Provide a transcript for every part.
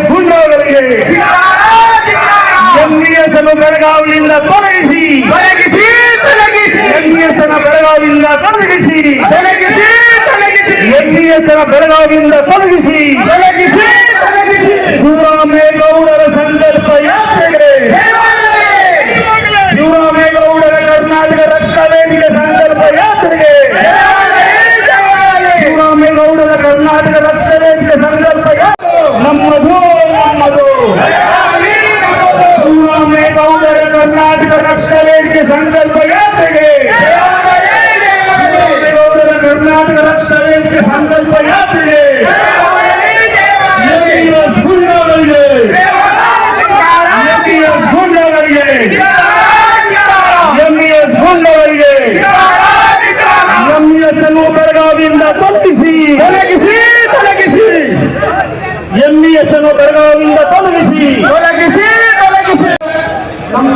ಗುಂಡವರಿಗೆ MES ಅನ್ನು ಬೆಳಗಾವಿಯಿಂದ ತೊಲಗಿಸಿ MES ಅನ್ನು ಬೆಳಗಾವಿಯಿಂದ ತೊಲಗಿಸಿ MES ಅನ್ನು ಬೆಳಗಾವಿಯಿಂದ ತೊಲಗಿಸಿ ಶಿವರಾಮೇಗೌಡರ ಸಂಕಲ್ಪ ಯಾತ್ರೆಗೆ ಶಿವರಾಮೇಗೌಡರ ಕರ್ನಾಟಕ ರಕ್ಷಣಾ ವೇದಿಕೆ ಸಂಕಲ್ಪ ಯಾತ್ರೆಗೆ ಶಿವರಾಮೇಗೌಡರ ಕರ್ನಾಟಕ ರಕ್ಷಣಾ ವೇದಿಕೆ ಸಂಕಲ್ಪ ನಮ್ಮದು ನಮ್ಮದು ಶಿವರಾಮೇಗೌಡರ ಕರ್ನಾಟಕ ರಕ್ಷಣಾ ವೇದಿಕೆ ಸಂಕಲ್ಪ ಯಾತ್ರೆಗೆ ಶಿವರಾಮೇಗೌಡರ ಕರ್ನಾಟಕ ರಕ್ಷಣಾ ವೇದಿಕೆ ಸಂಕಲ್ಪ ಯಾತ್ರೆಗೆ ಎಂಇಎಸ್ ಗುಂಡವರಿಗೆ ಎಂಇಎಸ್ ಗುಂಡವರಿಗೆ ಎಂಇಎಸ್ ಅನ್ನು ಬೆಳಗಾವಿಯಿಂದ ತೊಲಗಿಸಿ ಎಂಇಎಸ್ ಅನ್ನು ಬೆಳಗಾವಿಯಿಂದ ತೊಲಗಿಸಿ ನಮ್ಮ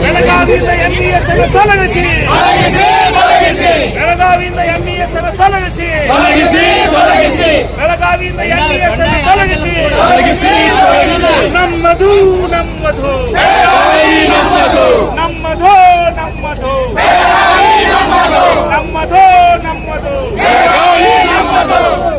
ಬೆಳಗಾವಿಯಿಂದ ಎಂಇಎಸ್ ಅನ್ನು ತೊಲಗಿಸಿ ಬೆಳಗಾವಿಯಿಂದ ಎಂಇಎಸ್ ಅನ್ನು ತೊಲಗಿಸಿ ಬೆಳಗಾವಿಯಿಂದ ಎಂಇಎಸ್ ಅನ್ನು ತೊಲಗಿಸಿ ನಮ್ಮದು ನಮ್ಮದು ನಮ್ಮದು ನಮ್ಮದು ನಮ್ಮದು ನಮ್ಮದು